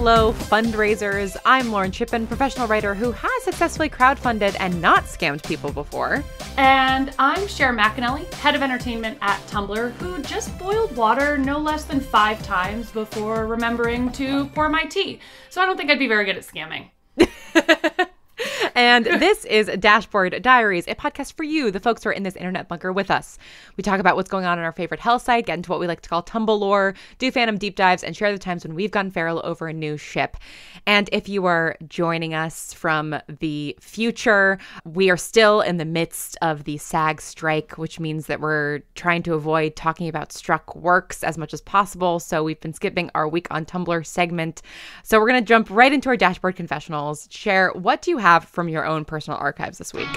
Hello, fundraisers. I'm Lauren Shippen, professional writer who has successfully crowdfunded and not scammed people before. And I'm Cher McMullin, head of entertainment at Tumblr, who just boiled water no less than 5 times before remembering to pour my tea. So I don't think I'd be very good at scamming. And this is Dashboard Diaries, a podcast for you, the folks who are in this internet bunker with us. We talk about what's going on our favorite hell site, get into what we like to call Tumble lore, do fandom deep dives, and share the times when we've gone feral over a new ship. And if you are joining us from the future, we are still in the midst of the SAG strike, which means that we're trying to avoid talking about struck works as much as possible. So we've been skipping our Week on Tumblr segment. So we're going to jump right into our dashboard confessionals. Cher, what do you have from your own personal archives this week?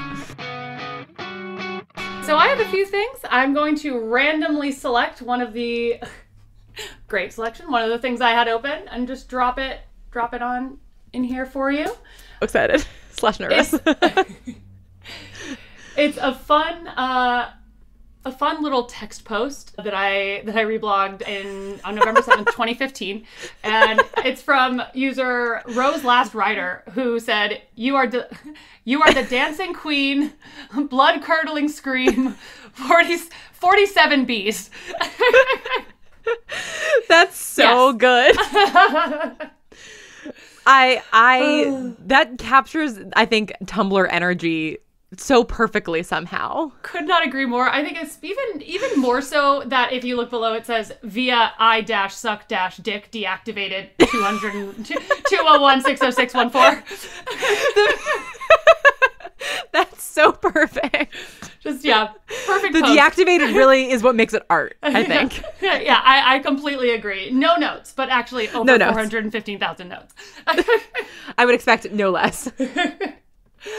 So I have a few things. I'm going to randomly select one of the great selection, one of the things I had open, and just drop it on in here for you. Excited / nervous. It's a fun little text post that I reblogged on November 7th, 2015. And it's from user Rose Last Rider, who said, you are the dancing queen, blood curdling scream, 47 bees. That's so good. That captures, I think, Tumblr energy so perfectly somehow. Could not agree more. I think it's even more so that if you look below, it says via I-suck-dick deactivated 201-60614. That's so perfect. Just, yeah, perfect The post. Deactivated really is what makes it art, I think. Yeah, I completely agree. No notes, but actually over 415,000 notes. I would expect no less.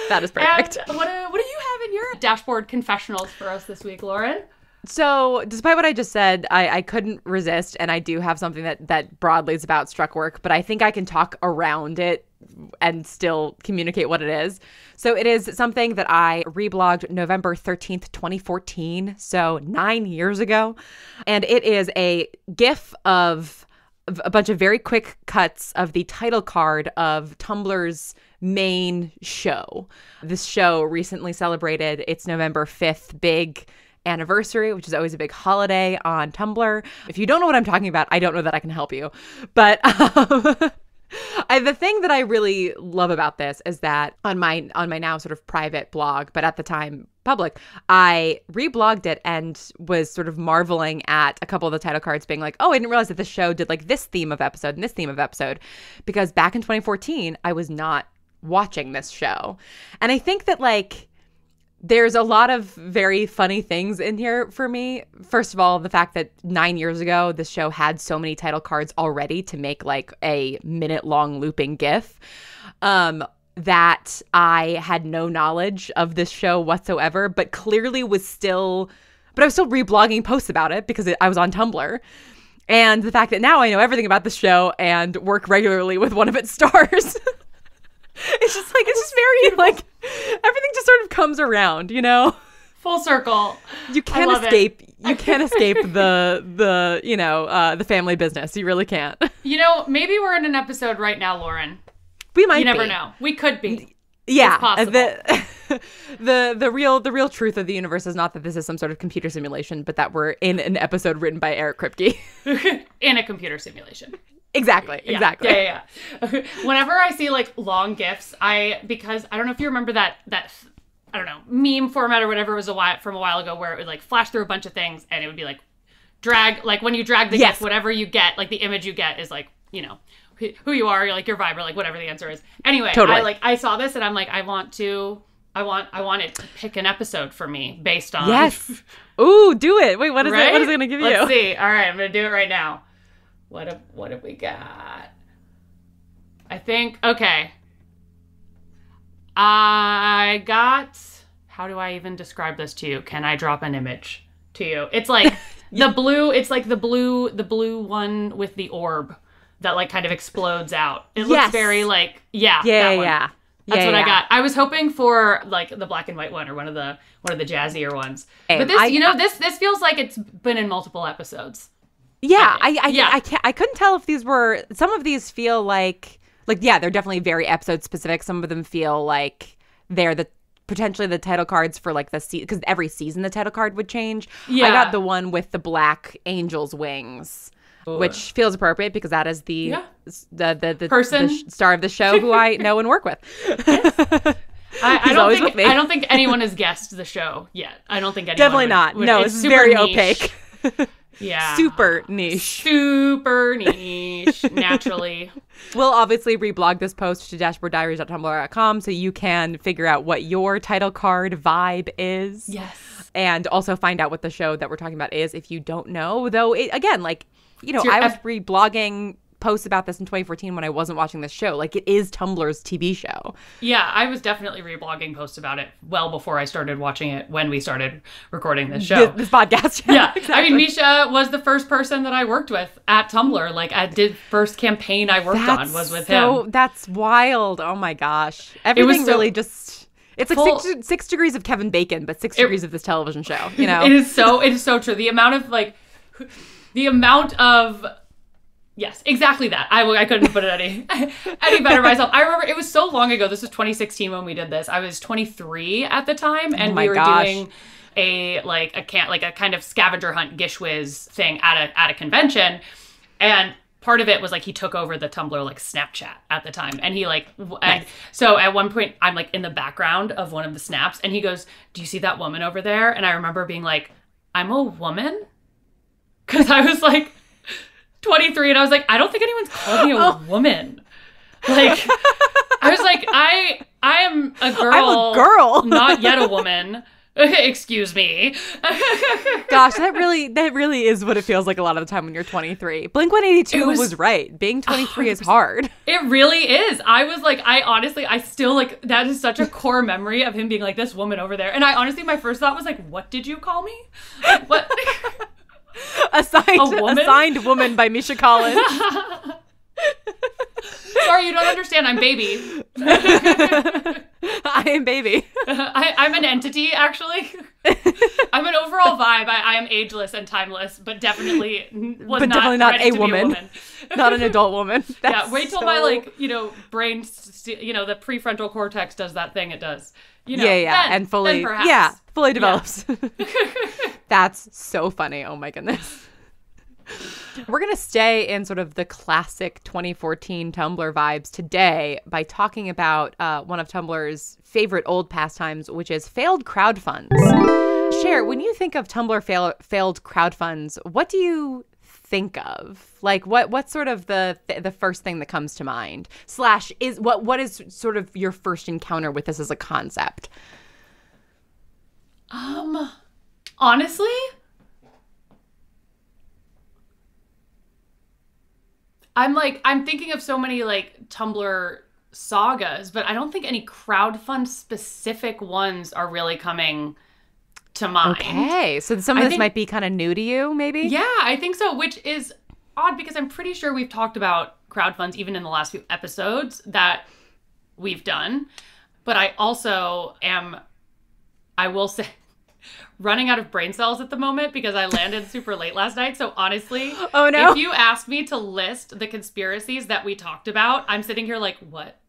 That is perfect. And what do you have in your dashboard confessionals for us this week, Lauren? So, despite what I just said, I couldn't resist, and I do have something that broadly is about struck work, but I think I can talk around it and still communicate what it is. So it is something that I reblogged November 13th, 2014, so 9 years ago, and it is a GIF of a bunch of very quick cuts of the title card of Tumblr's main show. This show recently celebrated its November 5th big anniversary, which is always a big holiday on Tumblr. If you don't know what I'm talking about, I don't know that I can help you. But the thing that I really love about this is that on my now sort of private blog, but at the time public, I reblogged it and was sort of marveling at a couple of the title cards being like, oh, I didn't realize that the show did like this theme of episode and this theme of episode, because back in 2014, I was not watching this show. And I think that like there's a lot of very funny things in here for me. First of all, the fact that 9 years ago, this show had so many title cards already to make like a minute-long looping GIF, that I had no knowledge of this show whatsoever, but clearly I was still reblogging posts about it because I was on Tumblr. And the fact that now I know everything about the show and work regularly with one of its stars. It's just very like everything just sort of comes around, you know? Full circle. You can't escape the family business. You really can't. You know, maybe we're in an episode right now, Lauren. We might be. You never know. We could be. Yeah. It's possible. The real truth of the universe is not that this is some sort of computer simulation, but that we're in an episode written by Eric Kripke. In a computer simulation. Exactly. Yeah. Whenever I see like long GIFs, because I don't know if you remember that I don't know, meme format or whatever was from a while ago where it would like flash through a bunch of things and it would be like drag, like when you drag the GIF, whatever you get, like the image you get is like, you know, who you are, you're like your vibe, or like whatever the answer is. Anyway, totally. I saw this and I'm like, I want it to pick an episode for me based on. Yes. Ooh, do it. Wait, what is it? What is it going to give you? Let's see. All right, I'm going to do it right now. What have we got? I think, okay. I got, how do I even describe this to you? Can I drop an image to you? It's like the blue one with the orb that like kind of explodes out. It looks very like, that one. That's what I got. I was hoping for like the black and white one or one of the jazzier ones. But this, this feels like it's been in multiple episodes. Yeah, yeah. I couldn't tell if these were, some of these feel like yeah, they're definitely very episode specific. Some of them feel like they're potentially the title cards for like the season, because every season the title card would change. Yeah. I got the one with the black angel's wings, which feels appropriate because that is the person, the star of the show who I know and work with. Yes. I don't think anyone has guessed the show yet. I don't think anyone Definitely not. No, it's very opaque. Yeah. Super niche. Naturally. We'll obviously reblog this post to dashboarddiaries.tumblr.com so you can figure out what your title card vibe is. Yes. And also find out what the show that we're talking about is if you don't know. Though, again, like, you know, I was reblogging posts about this in 2014 when I wasn't watching this show. Like, it is Tumblr's TV show. Yeah, I was definitely reblogging posts about it well before I started watching it when we started recording this show. This podcast. Yeah. Exactly. I mean, Misha was the first person that I worked with at Tumblr. Like, I did first campaign I worked on was with him. That's wild. Oh my gosh. Everything really just... It's like six degrees of Kevin Bacon, but 6 degrees of this television show, you know? It is so true. The amount of yes, exactly that. I couldn't put it any better myself. I remember it was so long ago. This was 2016 when we did this. I was 23 at the time, and we were doing a kind of scavenger hunt Gishwiz thing at a convention, and part of it was like he took over the Tumblr like Snapchat at the time, and he like nice. So at one point I'm like in the background of one of the snaps, and he goes, "Do you see that woman over there?" And I remember being like, "I'm a woman," because I was like 23 and I was like, I don't think anyone's called me a woman. Like, I was like, I am a girl. I'm a girl. Not yet a woman. Excuse me. Gosh, that really is what it feels like a lot of the time when you're 23. Blink-182 was right. Being 23 is hard. It really is. I was like, I still like, that is such a core memory of him being like, this woman over there. And I honestly, my first thought was like, what did you call me? Like, what? Assigned woman by Misha Collins. Sorry, you don't understand. I'm baby. I am baby. I'm an entity, actually. I'm an overall vibe. I am ageless and timeless, but definitely definitely not a woman. Not an adult woman. Yeah, wait till my brain, the prefrontal cortex does that thing it does. And fully develops. Yeah. That's so funny. Oh my goodness. We're going to stay in sort of the classic 2014 Tumblr vibes today by talking about one of Tumblr's favorite old pastimes, which is failed crowdfunds. Cher, when you think of Tumblr failed crowdfunds, what do you think of? Like, what's sort of the first thing that comes to mind? What is sort of your first encounter with this as a concept? Honestly, I'm thinking of so many like Tumblr sagas, but I don't think any crowdfund specific ones are really coming to mind. Okay, so some of this might be kind of new to you, maybe? Yeah, I think so, which is odd because I'm pretty sure we've talked about crowdfunds even in the last few episodes that we've done. But I also am, I will say, running out of brain cells at the moment because I landed super late last night. So honestly, oh no, if you asked me to list the conspiracies that we talked about, I'm sitting here like, what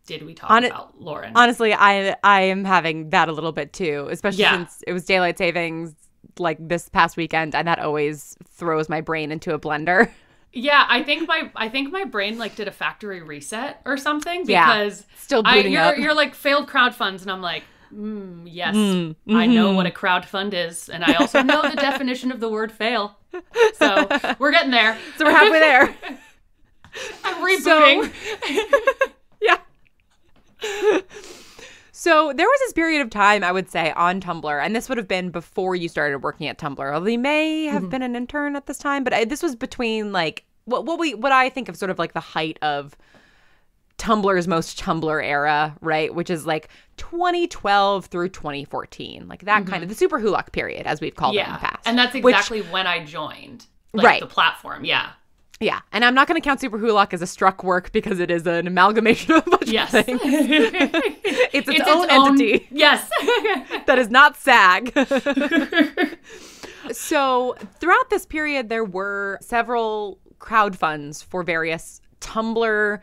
did we talk about, Lauren? Honestly, I am having that a little bit too, especially since it was daylight savings like this past weekend, and that always throws my brain into a blender. Yeah, I think my brain like did a factory reset or something because still booting up. You're like failed crowdfunds, and I'm like, yes, I know what a crowdfund is, and I also know the definition of the word fail. So we're getting there. So we're halfway there. I'm rebooting. Yeah. So there was this period of time, I would say, on Tumblr, and this would have been before you started working at Tumblr. Although you may have been an intern at this time, but this was between like what I think of sort of like the height of Tumblr's most Tumblr era, right? Which is like 2012 through 2014, like that kind of the super Hulak period, as we've called it in the past. And that's exactly when I joined, like, the platform. Yeah. Yeah. And I'm not going to count Super Hulak as a struck work because it is an amalgamation of a bunch of things. It's its own entity. Yes. That is not SAG. So throughout this period, there were several crowdfunds for various Tumblr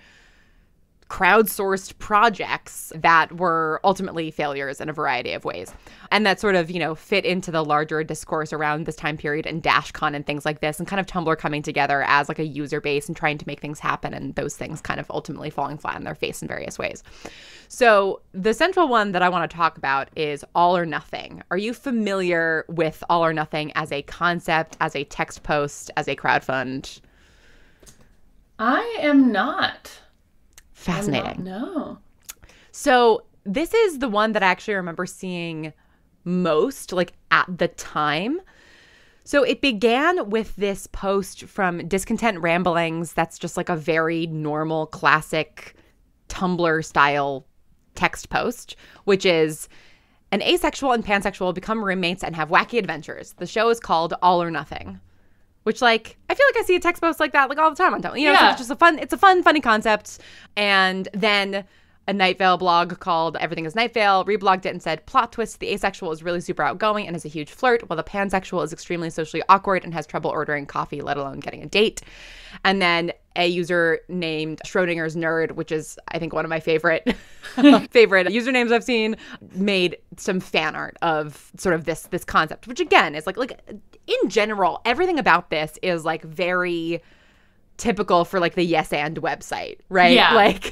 crowdsourced projects that were ultimately failures in a variety of ways. And that sort of, fit into the larger discourse around this time period and DashCon and things like this, and kind of Tumblr coming together as like a user base and trying to make things happen, and those things kind of ultimately falling flat on their face in various ways. So the central one that I want to talk about is All or Nothing. Are you familiar with All or Nothing as a concept, as a text post, as a crowdfund? I am not. Fascinating. No. So this is the one that I actually remember seeing most, like, at the time. So it began with this post from Discontent Ramblings. That's just like a very normal, classic Tumblr style text post, which is an asexual and pansexual become roommates and have wacky adventures. The show is called All or Nothing. Which, like, I feel like I see a text post like that, like, all the time on Tumblr. So it's just a fun, funny concept. And then a Night Vale blog called Everything is Night Vale reblogged it and said, plot twist, the asexual is really super outgoing and is a huge flirt, while the pansexual is extremely socially awkward and has trouble ordering coffee, let alone getting a date. And then a user named Schrodinger's Nerd, which is, I think, one of my favorite usernames I've seen, made some fan art of sort of this concept, which again is like in general, everything about this is like very typical for like the Yes and website, right? Yeah. Like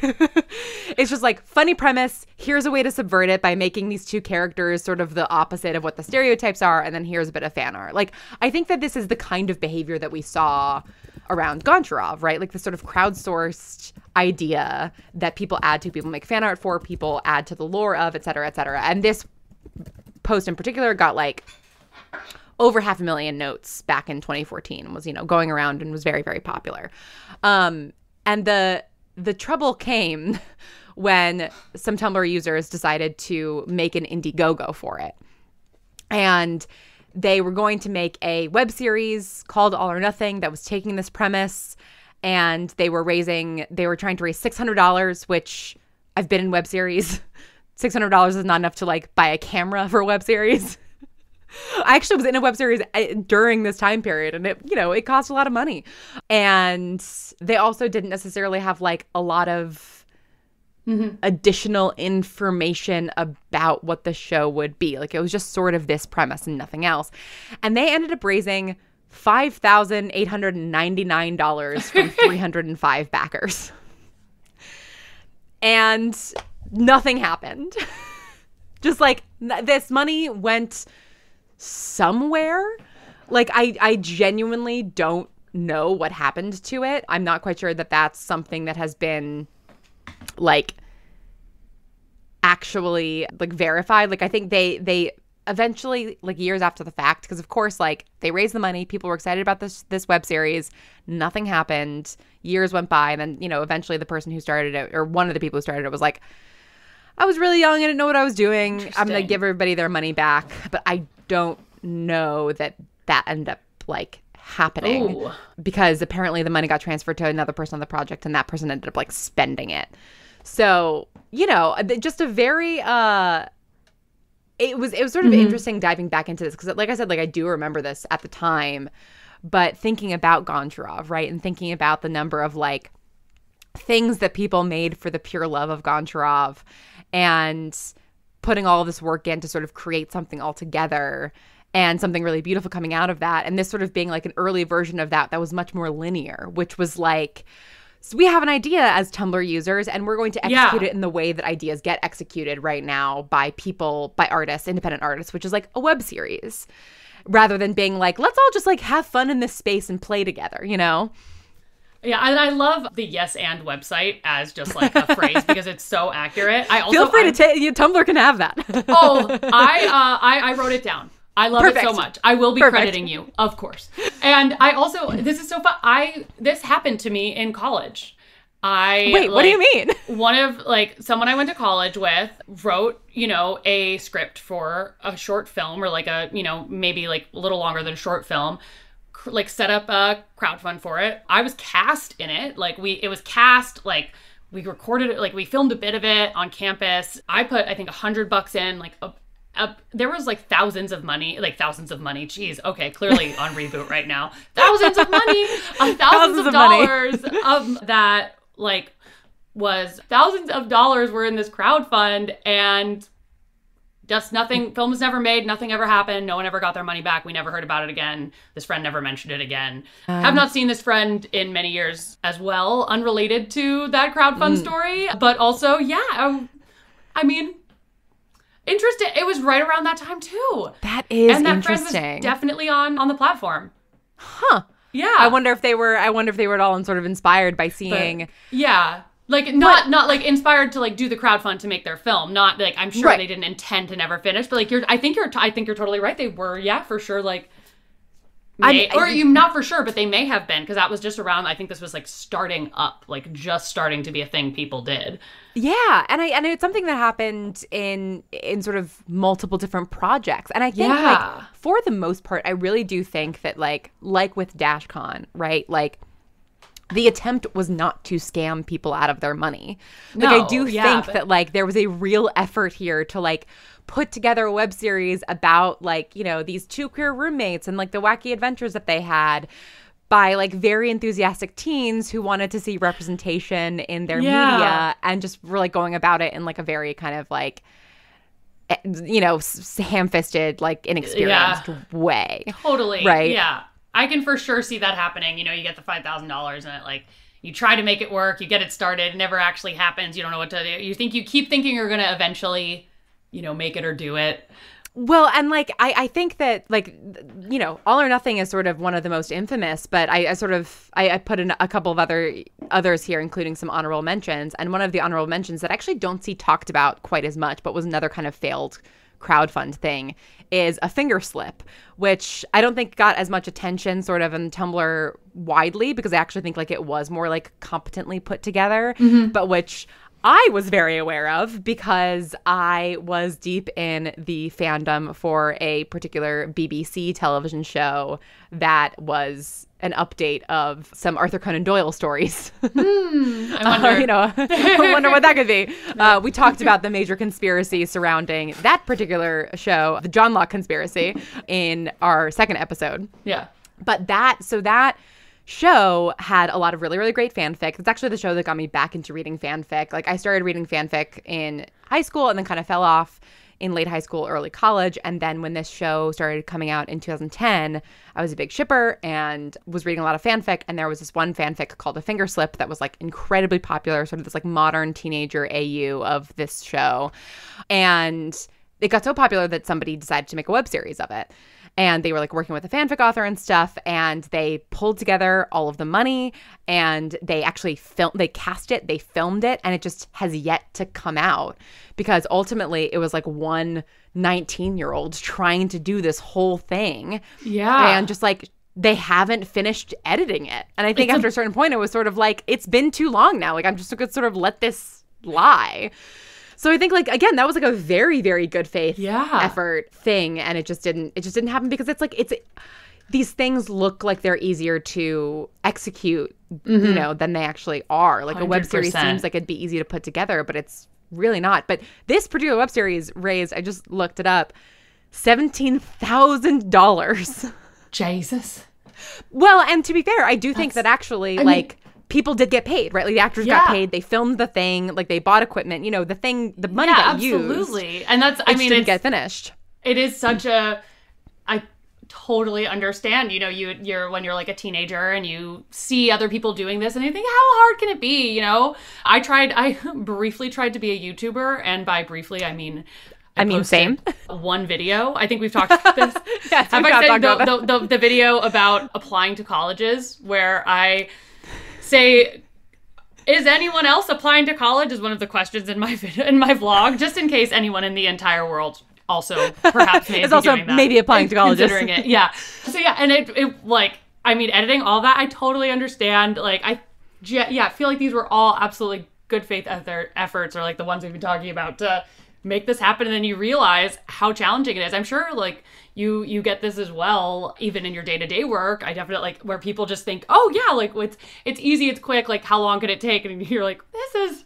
it's just like funny premise. Here's a way to subvert it by making these two characters sort of the opposite of what the stereotypes are. And then here's a bit of fan art. Like, I think that this is the kind of behavior that we saw around Goncharov, right? Like the sort of crowdsourced idea that people add to, people make fan art for, people add to the lore of, et cetera, et cetera. And this post in particular got like over 500,000 notes back in 2014 and was, going around and was very, very popular. And the trouble came when some Tumblr users decided to make an Indiegogo for it. And they were going to make a web series called All or Nothing that was taking this premise, and they were trying to raise $600, which I've been in web series. $600 is not enough to like buy a camera for a web series. I actually was in a web series during this time period, and it cost a lot of money. And they also didn't necessarily have like a lot of additional information about what the show would be. Like, it was just sort of this premise and nothing else. And they ended up raising $5,899 from 305 backers. And nothing happened. Just like this money went somewhere. Like, I genuinely don't know what happened to it. I'm not quite sure that that's something that has been like actually like verified. Like, I think they eventually, like years after the fact, because of course, like, they raised the money, people were excited about this web series, nothing happened, years went by, and then eventually the person who started it, or one of the people who started it, was like, I was really young, I didn't know what I was doing, I'm gonna give everybody their money back. But I don't know that ended up like happening. Ooh. Because apparently the money got transferred to another person on the project, and that person ended up like spending it. So, just a very it was sort of interesting diving back into this, because like I said, like, I do remember this at the time, but thinking about Goncharov, right, and thinking about the number of like things that people made for the pure love of Goncharov, and putting all of this work in to sort of create something all together, and something really beautiful coming out of that, and this sort of being like an early version of that was much more linear, which was like, so we have an idea as Tumblr users, and we're going to execute it in the way that ideas get executed right now by people, by artists, independent artists, which is like a web series, rather than being like, let's all just like have fun in this space and play together, Yeah, and I love the Yes and website as just like a phrase because it's so accurate. Feel free to Tumblr can have that. I wrote it down. I love it so much. I will be crediting you, of course. And I also, this is so fun. This happened to me in college. Wait, what do you mean? Someone I went to college with wrote, a script for a short film, or like a, maybe like a little longer than a short film, like set up a crowdfund for it. I was cast in it. It was cast, like, we recorded it, like we filmed a bit of it on campus. I put, I think, $100 in, like there was like thousands of money. Jeez, okay, clearly on Reboot right now. Thousands of money, thousands of dollars that like was thousands of dollars were in this crowdfund, and just nothing. Film was never made. Nothing ever happened. No one ever got their money back. We never heard about it again. This friend never mentioned it again. Have not seen this friend in many years as well, unrelated to that crowdfund story. But also, yeah, I mean, interesting. It was right around that time too. That is and that interesting. Friend was definitely on the platform. Huh. Yeah. I wonder if they were at all sort of inspired by seeing. But, yeah. Like, not like inspired to like do the crowdfund to make their film. Not like, I'm sure they didn't intend to never finish, but like I think you're totally right. They were, yeah, for sure. Like, not for sure, but they may have been, because that was just around, I think this was like starting up, like just starting to be a thing people did. Yeah, and it's something that happened in sort of multiple different projects. And I think like for the most part, I really do think that like with DashCon, right? Like, the attempt was not to scam people out of their money. Like, I do think that, like, there was a real effort here to, like, put together a web series about, like, you know, these two queer roommates and, like, the wacky adventures that they had by, like, very enthusiastic teens who wanted to see representation in their media, and just were, like, going about it in, like, a very kind of, like, you know, ham-fisted, like, inexperienced way. Totally. Right? Yeah. I can for sure see that happening. You know, you get the $5,000 and it like, you try to make it work, you get it started, it never actually happens. You don't know what to do. You keep thinking you're going to eventually, you know, make it or do it. Well, and like, I think that like, you know, All or Nothing is sort of one of the most infamous, but I put in a couple of others here, including some honorable mentions. And one of the honorable mentions that I actually don't see talked about quite as much, but was another kind of failed crowdfund thing, is a finger slip, which I don't think got as much attention sort of in Tumblr widely, because I actually think like it was more like competently put together, but which I was very aware of because I was deep in the fandom for a particular BBC television show that was an update of some Arthur Conan Doyle stories. I wonder. You know, I wonder what that could be. We talked about the major conspiracy surrounding that particular show, the John Locke conspiracy, in our second episode. Yeah. But that show had a lot of really, really great fanfic. It's actually the show that got me back into reading fanfic. Like, I started reading fanfic in high school and then kind of fell off in late high school, early college. And then when this show started coming out in 2010, I was a big shipper and was reading a lot of fanfic. And there was this one fanfic called A Finger Slip that was like incredibly popular, sort of this like modern teenager AU of this show. And it got so popular that somebody decided to make a web series of it. And they were like working with a fanfic author and stuff, and they pulled together all of the money, and they actually cast it, they filmed it, and it just has yet to come out, because ultimately it was like one 19-year-old trying to do this whole thing. Yeah. And just like, they haven't finished editing it. And I think after a certain point, it was sort of like, it's been too long now. Like, I'm just going to sort of let this lie. So I think, like, again, that was like a very, very good faith effort thing, and it just didn't happen, because it's like, these things look like they're easier to execute, you know, than they actually are. Like 100%. A web series seems like it'd be easy to put together, but it's really not. But this particular web series raised, I just looked it up, $17,000. Jesus. Well, and to be fair, I do think that actually, people did get paid, right? Like, the actors got paid. They filmed the thing. Like, they bought equipment. You know, the money got used. Absolutely. And that's, it didn't get finished. It is such a, I totally understand. You know, you're when you're like a teenager and you see other people doing this and you think, how hard can it be? You know, I briefly tried to be a YouTuber, and by briefly, I mean same. One video. I think we've talked about this. Yes, have I said the video about applying to colleges, where I say, is anyone else applying to college, is one of the questions in my vlog, just in case anyone in the entire world also perhaps may is also maybe applying to colleges. Considering it. Yeah. So yeah, and it like, I mean, editing all that, I totally understand. Like, I feel like these were all absolutely good faith efforts, or like the ones we've been talking about, to make this happen. And then you realize how challenging it is. I'm sure like you get this as well, even in your day-to-day work. I definitely, like, where people just think, oh yeah, like it's easy, it's quick, like how long could it take? And you're like, this is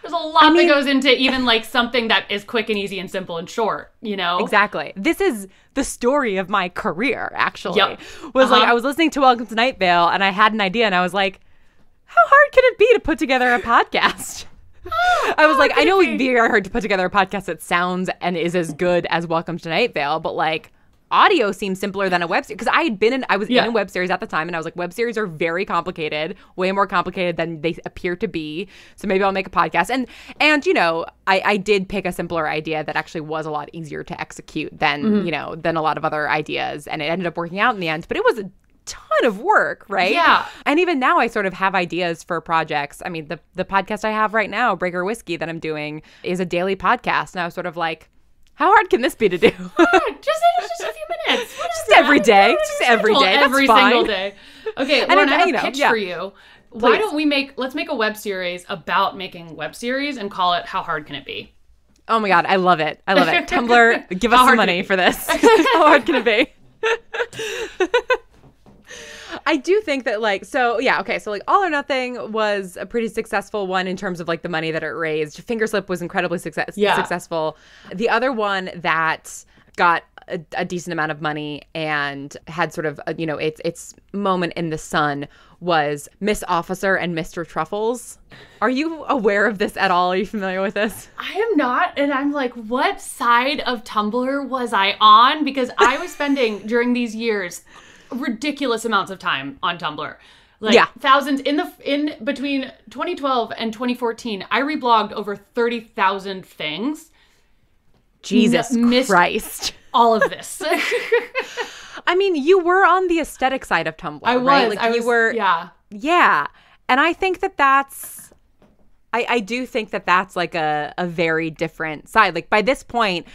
There's a lot that goes into even like something that is quick and easy and simple and short, you know? Exactly. This is the story of my career, actually. Yep. Was like, I was listening to Welcome to Night Vale and I had an idea and I was like, how hard can it be to put together a podcast? I was like, I know it would be very hard to put together a podcast that sounds and is as good as Welcome to Night Vale, but like audio seems simpler than a web series. Because I was in a web series at the time and I was like, web series are very complicated, way more complicated than they appear to be. So maybe I'll make a podcast. And you know, I did pick a simpler idea that actually was a lot easier to execute than, you know, than a lot of other ideas. And it ended up working out in the end. But it was a ton of work, right? Yeah. And even now I sort of have ideas for projects. I mean, the podcast I have right now, Breaker Whiskey, that I'm doing is a daily podcast. And I was sort of like, how hard can this be to do? Just a few minutes. Just every day. Just every day. That's every fine. single day. Okay, Lauren, I have a pitch for you. Why Please. don't we let's make a web series about making web series and call it How Hard Can It Be? Oh my God, I love it. I love it. Tumblr, give us some money for this. How hard can it be? I do think that like, so yeah, okay. So like All or Nothing was a pretty successful one in terms of like the money that it raised. Fingerslip was incredibly successful. The other one that got a decent amount of money and had sort of, you know, its moment in the sun was Miss Officer and Mr. Truffles. Are you aware of this at all? Are you familiar with this? I am not. And I'm like, what side of Tumblr was I on? Because I was spending during these years ridiculous amounts of time on Tumblr. Like thousands in between 2012 and 2014, I reblogged over 30,000 things. Jesus Christ. All of this. I mean, you were on the aesthetic side of Tumblr, right? Like you were. Yeah. And I think that's, I do think that that's like a very different side. Like by this point,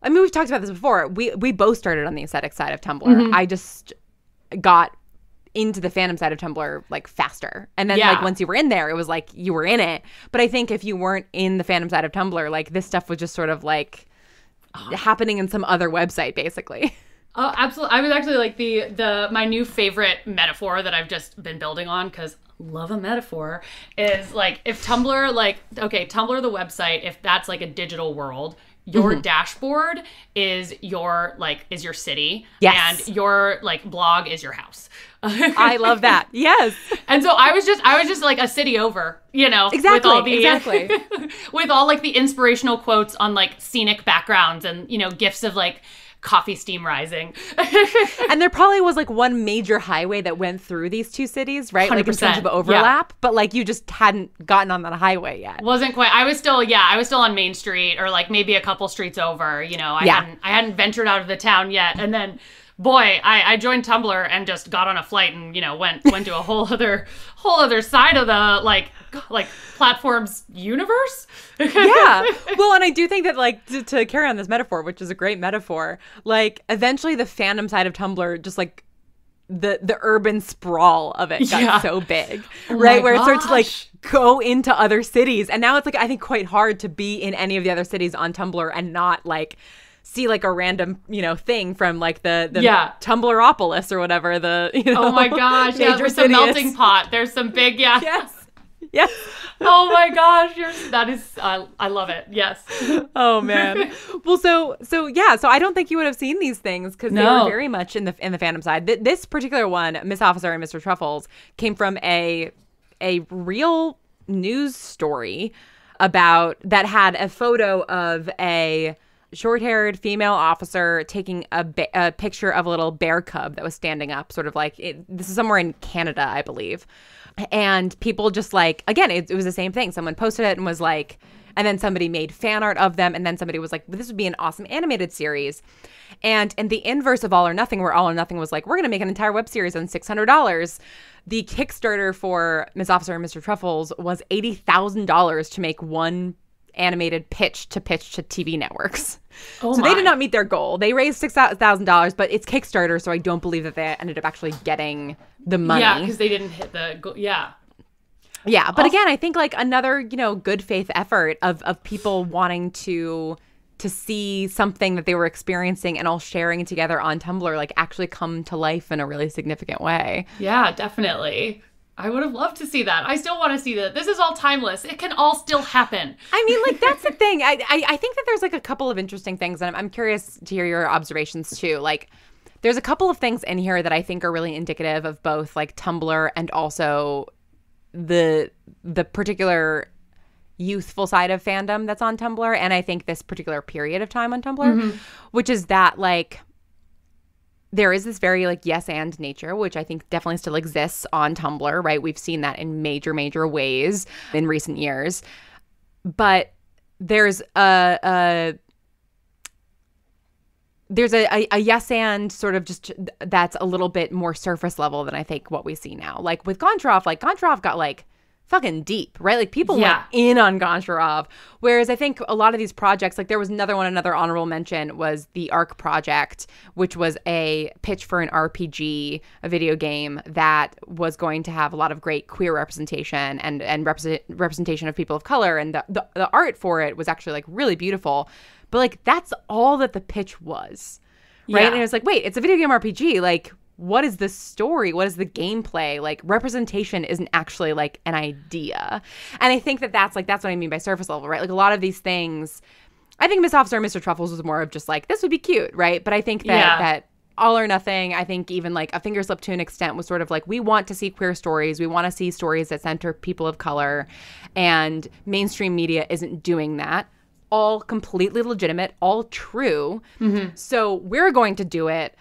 I mean, we've talked about this before. We both started on the aesthetic side of Tumblr. I just got into the fandom side of Tumblr like faster. And then like once you were in there, it was like you were in it. But I think if you weren't in the fandom side of Tumblr, like this stuff was just sort of like happening in some other website basically. Oh, absolutely. I was actually like my new favorite metaphor that I've just been building on because love a metaphor is like if Tumblr, like, okay, Tumblr, the website, if that's like a digital world, your dashboard is your city. Yes. And your like blog is your house. I love that. Yes. And so I was just like a city over, you know, exactly. With all like the inspirational quotes on like scenic backgrounds and, you know, gifs of like coffee steam rising. And there probably was like one major highway that went through these two cities, right? 100%. Like in terms of overlap, but like you just hadn't gotten on that highway yet. Wasn't quite. I was still on Main Street or like maybe a couple streets over, you know. I hadn't ventured out of the town yet. And then boy, I joined Tumblr and just got on a flight and, you know, went to a whole other side of the like platform's universe. Yeah. Well, and I do think that like to carry on this metaphor, which is a great metaphor, like eventually the fandom side of Tumblr just like the urban sprawl of it got so big, right? Where it started to like go into other cities. And now it's like, I think quite hard to be in any of the other cities on Tumblr and not like see like a random, you know, thing from like the Tumblropolis or whatever oh my gosh, there's a melting pot. There's some big, Yes. Oh my gosh, that is, I love it. Yes. Oh man. Well, so I don't think you would have seen these things because they were very much in the fandom side. This particular one, Miss Officer and Mr. Truffles, came from a real news story that had a photo of a short-haired female officer taking a picture of a little bear cub that was standing up, sort of like this is somewhere in Canada, I believe. And people just like, again, it was the same thing. Someone posted it and was like, and then somebody made fan art of them. And then somebody was like, well, this would be an awesome animated series. And in the inverse of All or Nothing, where All or Nothing was like, we're going to make an entire web series on $600. The Kickstarter for Miss Officer and Mr. Truffles was $80,000 to make one animated pitch to TV networks. They did not meet their goal. They raised $6,000, but it's Kickstarter, so I don't believe that they ended up actually getting the money. Yeah, because they didn't hit the goal. Yeah. Yeah, but again, I think like another, you know, good faith effort of people wanting to see something that they were experiencing and all sharing together on Tumblr like actually come to life in a really significant way. Yeah, definitely. I would have loved to see that. I still want to see that. This is all timeless. It can all still happen. I mean, like, that's the thing. I think that there's like a couple of interesting things, and I'm curious to hear your observations too. Like, there's a couple of things in here that I think are really indicative of both like Tumblr and also the particular youthful side of fandom that's on Tumblr, and I think this particular period of time on Tumblr, which is that like there is this very like yes and nature, which I think definitely still exists on Tumblr, right? We've seen that in major ways in recent years. But there's a yes and sort of just that's a little bit more surface level than I think what we see now. Like with Goncharov, like Goncharov got like fucking deep, right? Like people went in on Goncharov. Whereas I think a lot of these projects, like there was another honorable mention was the Arc project, which was a pitch for an RPG, a video game that was going to have a lot of great queer representation and representation of people of color. And the art for it was actually like really beautiful. But like that's all that the pitch was, right? And it was like, wait, it's a video game RPG. Like, what is the story? What is the gameplay? Like, representation isn't actually like an idea. And I think that's what I mean by surface level, right? Like a lot of these things, I think Miss Officer and Mr. Truffles was more of just like, this would be cute, right? But I think that All or Nothing, I think even like A Finger Slip to an extent was sort of like, we want to see queer stories. We want to see stories that center people of color. And mainstream media isn't doing that. All completely legitimate, all true. So we're going to do it,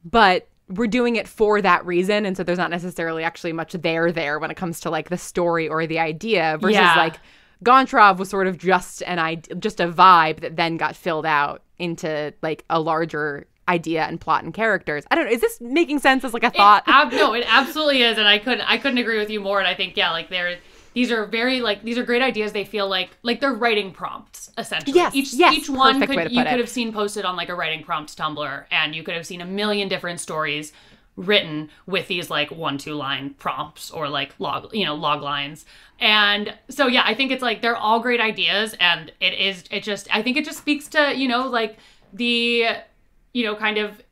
but we're doing it for that reason. And so there's not necessarily actually much there when it comes to like the story or the idea versus like Goncharov was sort of just a vibe that then got filled out into like a larger idea and plot and characters. I don't know. Is this making sense as like a thought? No, it absolutely is. And I couldn't agree with you more. And I think, like these are great ideas. They feel like they're writing prompts, essentially. Yes, each one you could it. have seen posted on like a writing prompts Tumblr, and you could have seen a million different stories written with these like 1-2 line prompts or like log lines. And so I think it's like they're all great ideas, and I think it just speaks to, like the kind of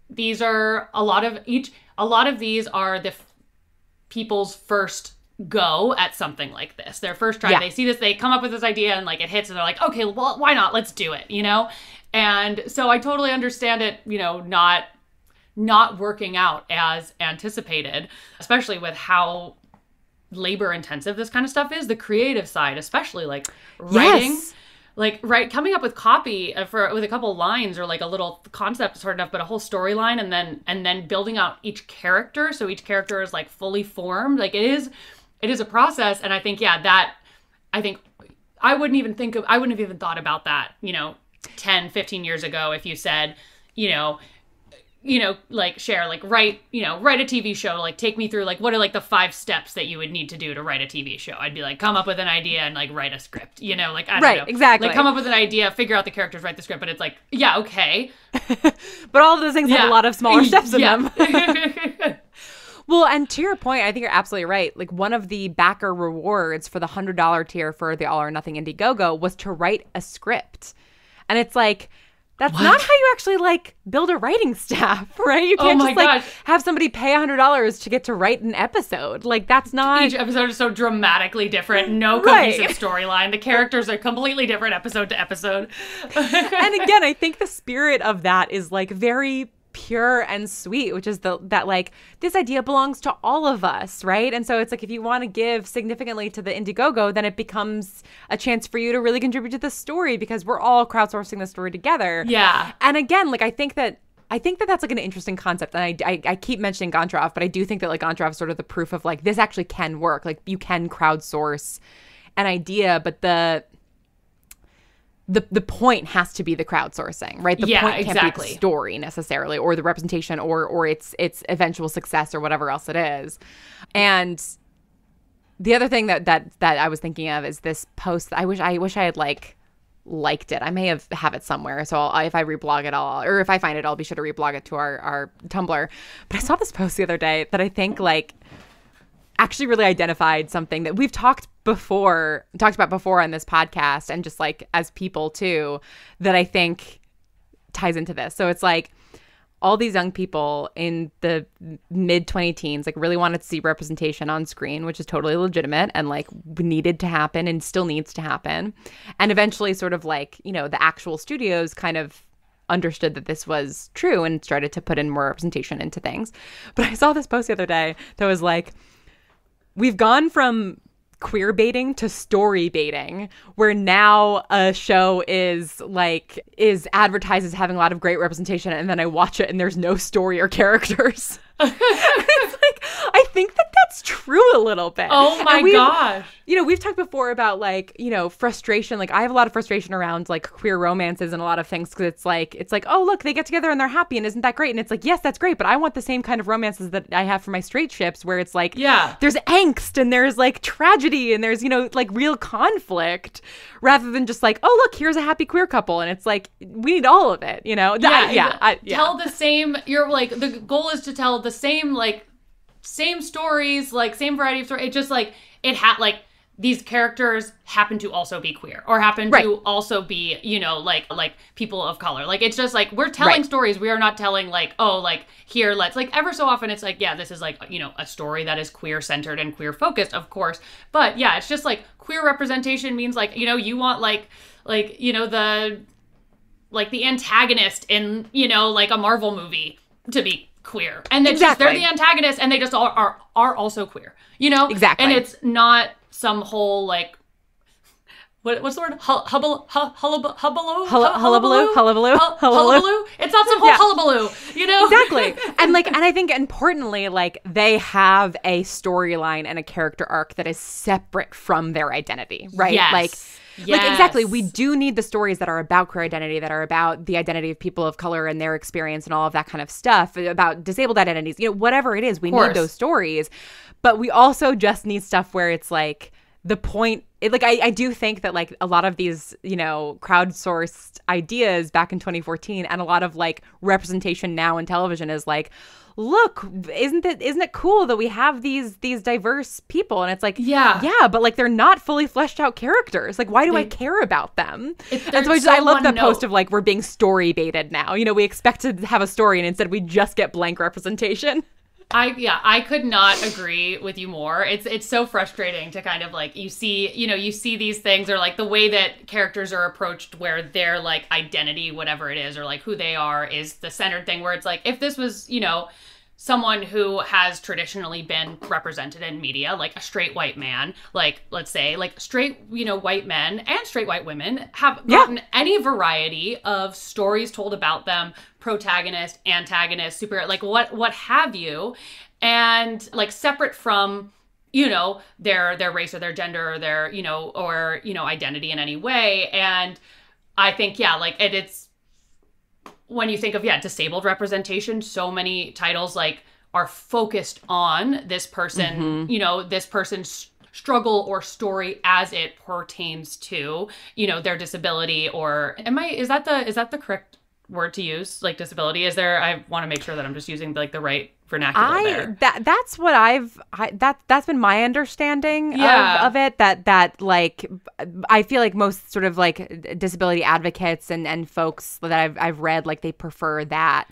these are a lot of these are the people's first go at something like this. Their first try. They see this, they come up with this idea, and like it hits, and they're like, okay, well, why not? Let's do it, And so I totally understand it, not working out as anticipated, especially with how labor intensive this kind of stuff is. The creative side, especially like writing, coming up with copy with a couple lines or like a little concept is hard enough, but a whole storyline and then building out each character, so each character is like fully formed. Like it is a process. And I think I wouldn't have even thought about that 10, 15 years ago if you said like Cher, like write a TV show, like take me through like what are like the 5 steps that you would need to do to write a TV show. I'd be like, come up with an idea and like write a script, like I don't know. Exactly. Like come up with an idea, figure out the characters, write the script. But it's like, okay. But all of those things have a lot of smaller steps in them. Well, and to your point, I think you're absolutely right. Like one of the backer rewards for the $100 tier for the All or Nothing Indiegogo was to write a script. And it's like, that's not how you actually like build a writing staff, right? You can't just like have somebody pay $100 to get to write an episode. Like that's not. Each episode is so dramatically different. No cohesive storyline. The characters are completely different episode to episode. And again, I think the spirit of that is like very pure and sweet, which is that like this idea belongs to all of us, right? And so it's like if you want to give significantly to the Indiegogo, then it becomes a chance for you to really contribute to the story because we're all crowdsourcing the story together. Yeah. And again, like I think that that's like an interesting concept. And I keep mentioning Goncharov, but I do think that like Goncharov is sort of the proof of like this actually can work. Like you can crowdsource an idea, but the point has to be the crowdsourcing, right? The point can't be the story necessarily, or the representation, or its eventual success, or whatever else it is. And the other thing that I was thinking of is this post. I wish I had liked it. I may have it somewhere. So if I reblog it, or if I find it, I'll be sure to reblog it to our Tumblr. But I saw this post the other day that I think like actually really identified something that we've talked about before on this podcast, and just like as people too, that I think ties into this. So it's like, all these young people in the mid 20 teens like really wanted to see representation on screen, which is totally legitimate and like needed to happen and still needs to happen. And eventually sort of like, you know, the actual studios kind of understood that this was true and started to put in more representation into things. But I saw this post the other day that was like, we've gone from queer baiting to story baiting, where now a show is advertised as having a lot of great representation, and then I watch it and there's no story or characters. It's like, I think that that's true a little bit. Oh my gosh. You know, we've talked before about like, you know, frustration. Like I have a lot of frustration around like queer romances and a lot of things because it's like, oh, look, they get together and they're happy and isn't that great? And it's like, yes, that's great. But I want the same kind of romances that I have for my straight ships where it's like, yeah, there's angst and there's like tragedy and there's, you know, like real conflict rather than just like, oh, look, here's a happy queer couple. And it's like, we need all of it, you know? Yeah. Tell the same, you're like, the goal is to tell the same, like, same stories, like same variety of stories. It just like, like these characters happen to also be queer or happen to also be, you know, like people of color. Like, it's just like, we're telling stories. We are not telling like, oh, like here, let's like ever so often it's like, yeah, this is like, you know, a story that is queer centered and queer focused, of course. But yeah, it's just like queer representation means like, you know, you want like, you know, the antagonist in, you know, like a Marvel movie to be queer, and then they're the antagonist and they just are also queer, you know? Exactly. And it's not some whole like what's the word? Hullabaloo? It's not some whole hullabaloo, you know? Exactly. And I think importantly, like they have a storyline and a character arc that is separate from their identity, right? Yes. Like exactly. We do need the stories that are about queer identity, that are about the identity of people of color and their experience and all of that kind of stuff, about disabled identities, you know, whatever it is, we need those stories. But we also just need stuff where it's like the point, I do think that like a lot of these, you know, crowdsourced ideas back in 2014 and a lot of like representation now in television is like, look, isn't it cool that we have these diverse people? And it's like, yeah, but like they're not fully fleshed out characters. Like, why do I care about them? And so I love that post of like, we're being story baited now. You know, we expect to have a story and instead we just get blank representation. I could not agree with you more. It's so frustrating to kind of like, you see these things, or like the way that characters are approached where their like identity, whatever it is, or like who they are is the centered thing, where it's like, if this was, you know, someone who has traditionally been represented in media, like a straight white man, like let's say like straight, you know, white men and straight white women have gotten any variety of stories told about them, protagonist, antagonist, super, like what have you, and like separate from, you know, their race or their gender or their, you know, or, you know, identity in any way. And I think, yeah, like it's, when you think of, disabled representation, so many titles like are focused on this person, you know, this person's struggle or story as it pertains to, you know, their disability, or is that the correct word to use? Like disability? I want to make sure that I'm just using like the right vernacular there. That's what that's been my understanding of it, that like I feel like most sort of like disability advocates and folks that I've read, like they prefer that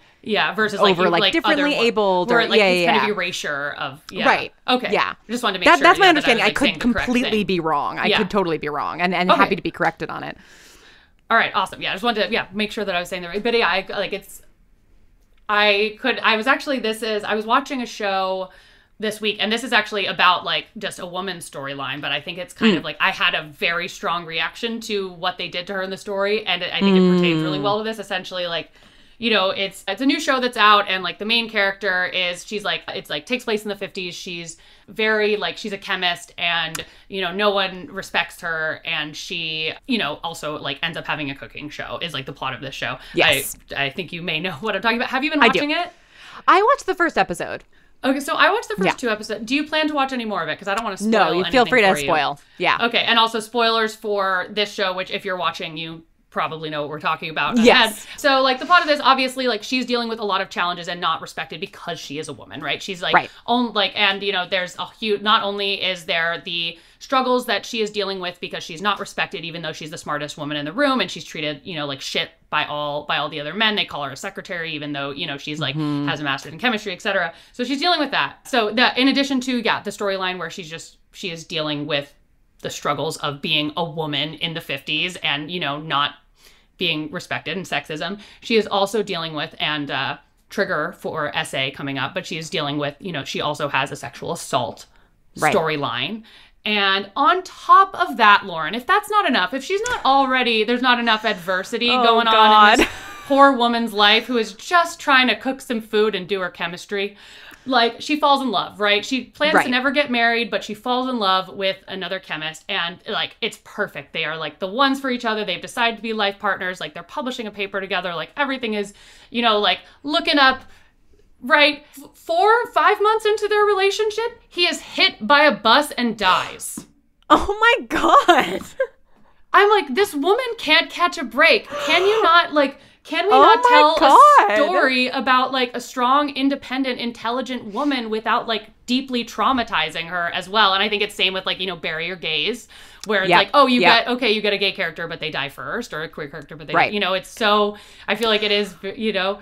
versus over like differently abled, or like kind of erasure of right. Okay. I just wanted to make sure that's my understanding. I I could completely be wrong. I could totally be wrong, and happy to be corrected on it. All right, awesome. I just wanted to make sure that I was saying the right. But I was watching a show this week, and this is actually about like just a woman's storyline, but I think it's kind of like, I had a very strong reaction to what they did to her in the story, and I think it pertains really well to this. Essentially, like, you know, it's a new show that's out, and like the main character is, takes place in the 50s. She's very like, she's a chemist, and, you know, no one respects her, and she, you know, also like ends up having a cooking show is like the plot of this show. Yes. I think you may know what I'm talking about. Have you been watching it? I watched the first episode. Okay, so I watched the first 2 episodes. Do you plan to watch any more of it? Because I don't want to spoil anything. No, you feel free to spoil. Yeah. Okay, and also spoilers for this show, which if you're watching, you probably know what we're talking about. Yes. Ahead. So like the plot of this, obviously, like she's dealing with a lot of challenges and not respected because she is a woman, right? She's like, right. And you know, there's a huge, not only is there the struggles that she is dealing with because she's not respected, even though she's the smartest woman in the room, and she's treated, you know, like shit by all the other men. They call her a secretary, even though, you know, she's like has a master's in chemistry, etc. So she's dealing with that. So that, in addition to the storyline where she is dealing with the struggles of being a woman in the 50s and, you know, not being respected and sexism, she is also dealing with, and trigger for essay coming up, but she is dealing with, you know, she also has a sexual assault storyline. And on top of that, Lauren, if that's not enough, if she's not already, there's not enough adversity going on in this poor woman's life who is just trying to cook some food and do her chemistry, like she falls in love, right? She plans to never get married, but she falls in love with another chemist, and like it's perfect. They are like the ones for each other. They've decided to be life partners. Like they're publishing a paper together. Like everything is, you know, like looking up. Right, 4 or 5 months into their relationship, he is hit by a bus and dies. Oh my God. I'm like, this woman can't catch a break. Can you not, like, can we not tell a story about, like, a strong, independent, intelligent woman without, like, deeply traumatizing her as well? And I think it's same with, like, you know, Bury Your Gays, where it's like, oh, you get a gay character, but they die first, or a queer character, but they die. You know, it's so, I feel like it is, you know,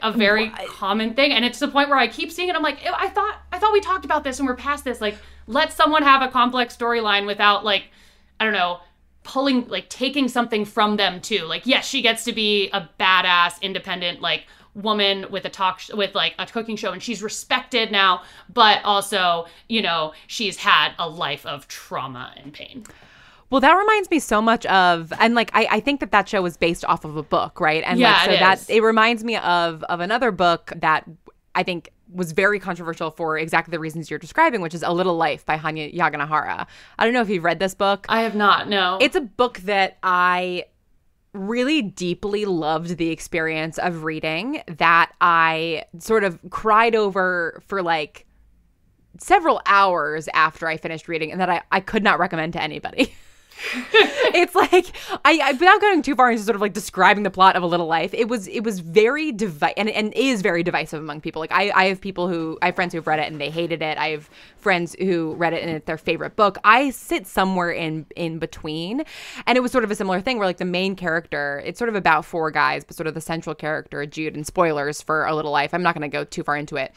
a very common thing, and it's to the point where I keep seeing it. I'm like, I thought we talked about this and we're past this. Like, let someone have a complex storyline without, like, I don't know, pulling, like, taking something from them too. Like, yes, she gets to be a badass, independent, like, woman with with like a cooking show, and she's respected now, but also, you know, she's had a life of trauma and pain. Well, that reminds me so much of, and like I think that show was based off of a book, right? And like, so it reminds me of another book that I think was very controversial for exactly the reasons you're describing, which is A Little Life by Hanya Yaganahara. I don't know if you've read this book. I have not, no. It's a book that I really deeply loved the experience of reading, that I sort of cried over for like several hours after I finished reading, and that I could not recommend to anybody. It's like, I without going too far into sort of like describing the plot of A Little Life, it was very and is very divisive among people. Like I have friends who've read it and they hated it. I have friends who read it and it's their favorite book. I sit somewhere in between, and it was sort of a similar thing where like the main character, it's sort of about 4 guys, but sort of the central character, Jude, and spoilers for A Little Life, I'm not going to go too far into it.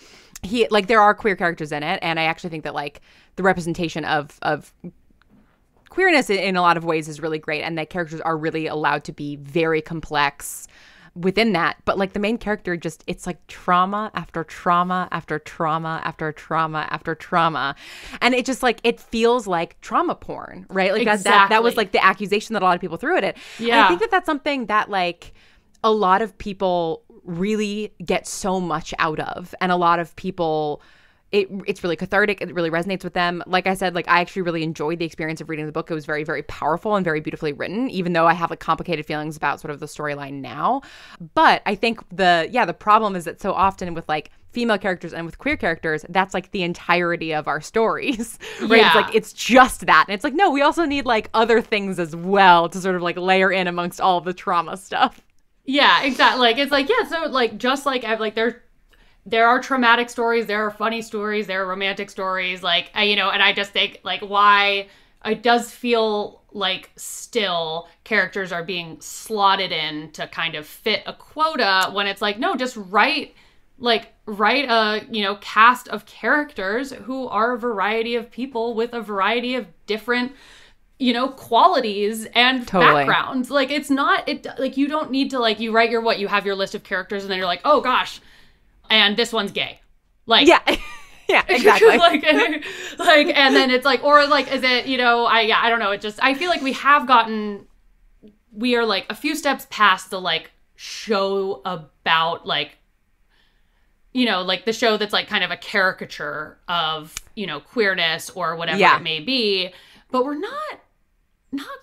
There are queer characters in it, and I actually think that like the representation of queerness in a lot of ways is really great, and that characters are really allowed to be very complex within that. But like the main character, just, it's like trauma after trauma after trauma after trauma after trauma, and it just like, it feels like trauma porn, right? Like that was like the accusation that a lot of people threw at it. And I think that that's something that like a lot of people really get so much out of, and a lot of people, it's really cathartic. It really resonates with them. Like I said, like I actually really enjoyed the experience of reading the book. It was very, very powerful and very beautifully written, even though I have like complicated feelings about sort of the storyline now. But I think the problem is that so often with like female characters and with queer characters, that's like the entirety of our stories, right? Yeah. It's like, it's just that. And it's like, no, we also need like other things as well to sort of like layer in amongst all the trauma stuff. Yeah, exactly. Like, it's like, yeah, so like, just like, there are traumatic stories, there are funny stories, there are romantic stories, like, you know, and I just think, like, why it does feel like still characters are being slotted in to kind of fit a quota, when it's like, no, just write a, you know, cast of characters who are a variety of people with a variety of different, you know, qualities and backgrounds. Like, it's not, like, you don't need to, like, you write you have your list of characters, and then you're like, oh gosh, and this one's gay. Like, yeah, exactly. like, and then it's like, or like, is it, you know, I don't know. It just, I feel like we are like a few steps past the like show about like, you know, like the show that's like kind of a caricature of, you know, queerness or whatever it may be, but we're not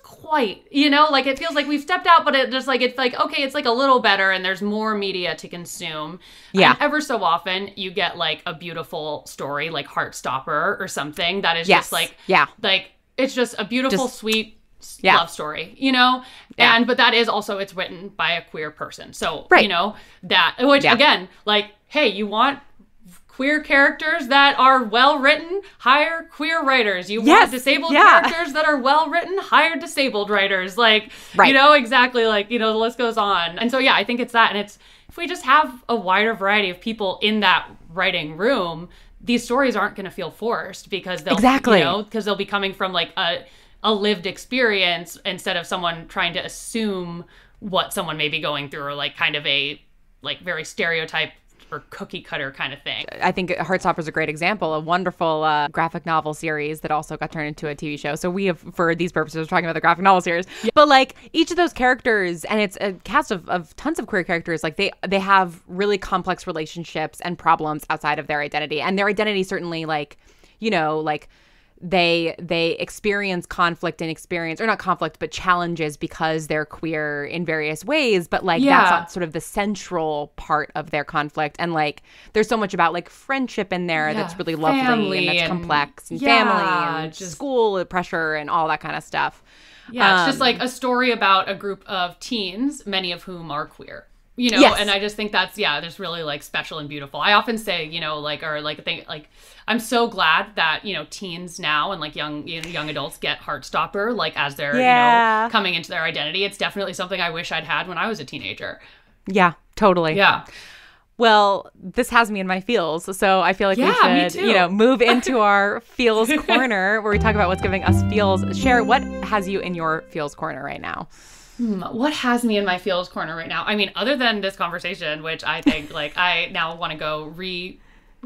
quite, you know, like it feels like we've stepped out, but it just like, it's like, okay, it's like a little better and there's more media to consume. And ever so often you get like a beautiful story like Heartstopper or something that is just like, like it's just a beautiful, sweet love story, you know? And, but that is also, it's written by a queer person. So, you know, that, which again, like, hey, you want queer characters that are well written, hire queer writers. You want disabled characters that are well written, hire disabled writers. Like, you know, exactly, like, you know, the list goes on. And so, yeah, I think it's that. And it's, if we just have a wider variety of people in that writing room, these stories aren't going to feel forced because they'll, you know, because they'll be coming from like a lived experience instead of someone trying to assume what someone may be going through, or like kind of a like very stereotype or cookie cutter kind of thing. I think Heartstopper is a great example, a wonderful graphic novel series that also got turned into a TV show. So we have, for these purposes, we're talking about the graphic novel series. But like each of those characters, and it's a cast of tons of queer characters, like they have really complex relationships and problems outside of their identity. And their identity certainly, like, you know, like they experience conflict and experience, or not conflict, but challenges because they're queer in various ways. But like that's not sort of the central part of their conflict. And like there's so much about like friendship in there that's really lovely and that's complex, and family and just school pressure and all that kind of stuff. Yeah, it's just like a story about a group of teens, many of whom are queer. You know, and I just think that's, there's really like special and beautiful. I often say, you know, like, or like think like, I'm so glad that, you know, teens now and like young adults get Heartstopper, like as they're, you know, coming into their identity. It's definitely something I wish I'd had when I was a teenager. Yeah, totally. Yeah. Well, this has me in my feels, so I feel like we should, you know, move into our feels corner where we talk about what's giving us feels. Cher, what has you in your feels corner right now? What has me in my feels corner right now? I mean, other than this conversation, which I think like I now want to go read /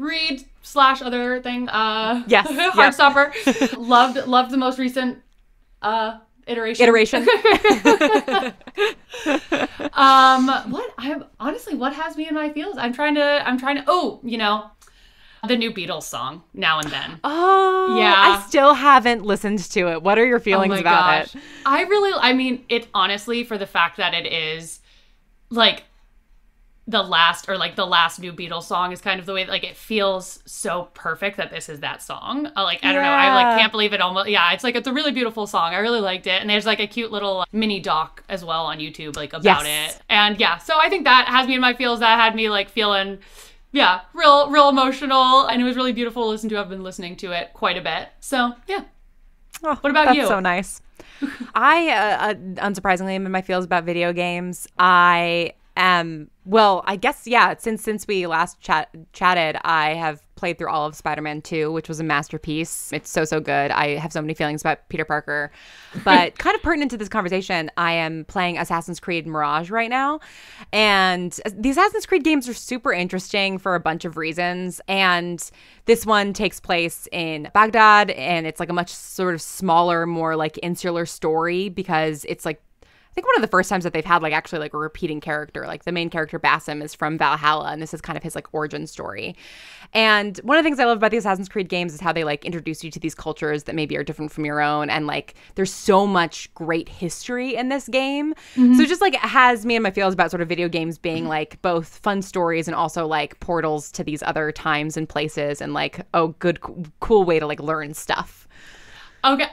other thing. Heartstopper. Loved the most recent iteration. What has me in my feels? I'm trying to you know, the new Beatles song, Now and Then. Oh, yeah. I still haven't listened to it. What are your feelings about it? I mean, it honestly, for the fact that it is like the last new Beatles song is kind of the way, like, it feels so perfect that this is that song. I don't know. I like can't believe it almost. Yeah, it's a really beautiful song. I really liked it. And there's like a cute little mini doc as well on YouTube, like about it. And so I think that has me in my feels. That had me like feeling, real emotional, and it was really beautiful to listen to. I've been listening to it quite a bit. So, yeah. Oh, what about you? That's so nice. I, unsurprisingly, am in my feels about video games. I guess, since we last chatted, I have played through all of Spider-Man 2, which was a masterpiece. It's so good. I have so many feelings about Peter Parker. But kind of pertinent to this conversation, I am playing Assassin's Creed Mirage right now. And the Assassin's Creed games are super interesting for a bunch of reasons. And this one takes place in Baghdad, and it's like a much sort of smaller, more like insular story, because it's like, I think one of the first times that they've had like actually like a repeating character. Like the main character Basim is from Valhalla, and this is kind of his like origin story. And one of the things I love about the Assassin's Creed games is how they like introduce you to these cultures that maybe are different from your own, and like there's so much great history in this game. So it just like it has me in my feels about sort of video games being like both fun stories and also like portals to these other times and places, and like cool way to like learn stuff. Okay,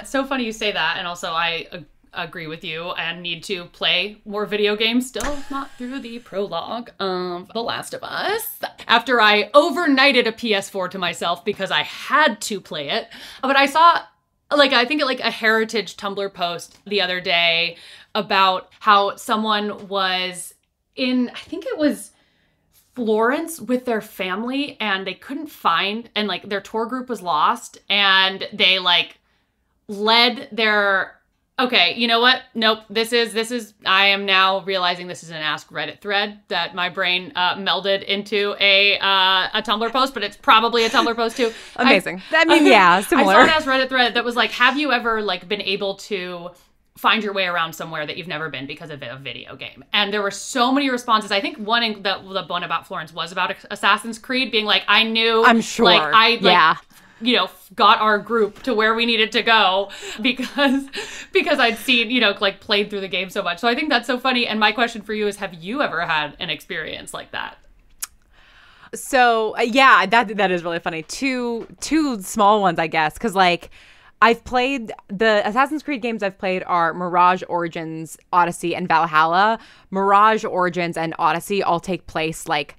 so funny you say that, and also I agree with you and need to play more video games. Still not through the prologue of The Last of Us, after I overnighted a PS4 to myself because I had to play it. But I saw I think a Heritage Tumblr post the other day about how someone was in, I think it was Florence with their family, and they couldn't find, and like their tour group was lost, and they like led their, okay, you know what? Nope. This is, I am now realizing this is an Ask Reddit thread that my brain melded into a Tumblr post, but it's probably a Tumblr post too. Amazing. Similar. I saw an Ask Reddit thread that was like, have you ever like been able to find your way around somewhere that you've never been because of a video game? And there were so many responses. I think the one about Florence was about Assassin's Creed, being like, I knew. I'm sure. You know, got our group to where we needed to go because I'd seen, you know, like played through the game so much. So I think that's so funny. And my question for you is, have you ever had an experience like that? So that is really funny. Two small ones, I guess, because like I've played the Assassin's Creed games I've played are Mirage, Origins, Odyssey, and Valhalla. Mirage, Origins, and Odyssey all take place like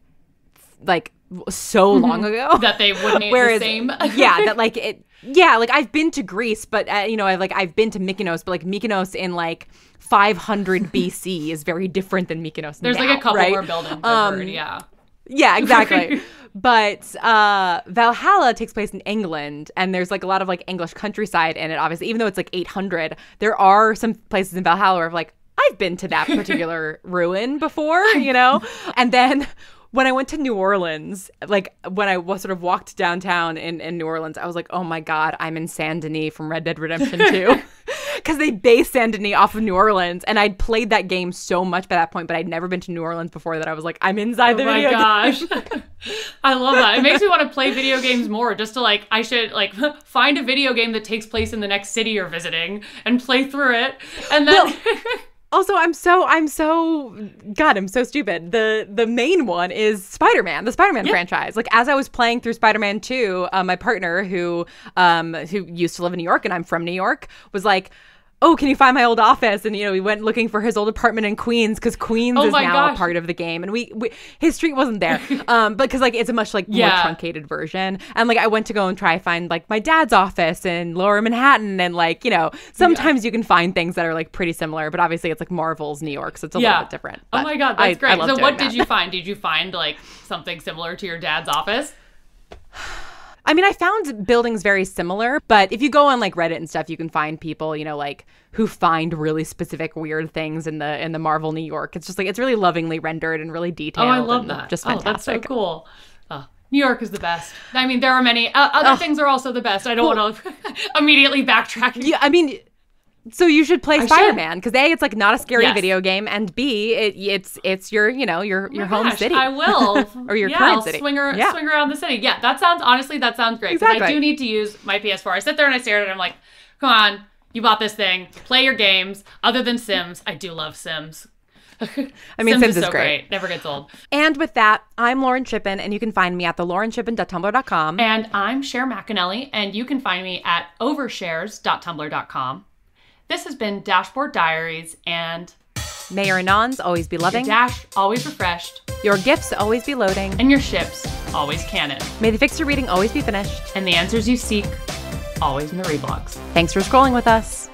so long ago that they wouldn't be the same. Yeah, that like it. Yeah, like I've been to Greece, but I've been to Mykonos, but like Mykonos in like 500 BC is very different than Mykonos There's now, like a couple right? more buildings I've heard, yeah. Yeah, exactly. But Valhalla takes place in England, and there's like a lot of like English countryside in it, obviously. Even though it's like 800, there are some places in Valhalla where like, I've been to that particular ruin before, And then when I went to New Orleans, like when I sort of walked downtown in New Orleans, I was like, oh my God, I'm in Saint Denis from Red Dead Redemption 2. Because they based Saint Denis off of New Orleans, and I'd played that game so much by that point, but I'd never been to New Orleans before that I was like, I'm inside the video game. Oh my gosh. I love that. It makes me want to play video games more, just to like, I should like find a video game that takes place in the next city you're visiting and play through it. And then... Well, also, I'm so stupid. The main one is Spider-Man, the Spider-Man franchise. Like as I was playing through Spider-Man 2, my partner who used to live in New York and I'm from New York was like, oh, can you find my old office? And, we went looking for his old apartment in Queens because Queens is now a part of the game. And his street wasn't there. Because like, it's a much like more truncated version. And like, I went to go and try find like my dad's office in Lower Manhattan. And like, sometimes you can find things that are like pretty similar, but obviously it's like Marvel's New York. So it's a little bit different. Oh my God, that's great. So what did you find? Did you find like something similar to your dad's office? I mean, I found buildings very similar, but if you go on like Reddit and stuff, you can find people, like who find really specific weird things in the Marvel New York. It's just like, it's really lovingly rendered and really detailed. Oh, I love that. Just fantastic. Oh, that's so cool. New York is the best. I mean, there are many other things are also the best. I don't want to immediately backtrack. Yeah, I mean, so you should play Spider-Man because A, it's like not a scary video game, and B, it's your home city. I will. Or your current city. Swing around the city. Yeah, that sounds great. Exactly. I do need to use my PS4. I sit there and I stare at it and I'm like, come on, you bought this thing. Play your games. Other than Sims, I do love Sims. I mean, Sims is so great. Never gets old. And with that, I'm Lauren Shippen, and you can find me at thelauren.tumblr.com. And I'm Cher McAnelly, and you can find me at overshares.tumblr.com. This has been Dashboard Diaries, and may your anons always be loving, your dash always refreshed, your gifts always be loading, and your ships always canon. May the fix your reading always be finished, and the answers you seek always in the reblogs. Thanks for scrolling with us.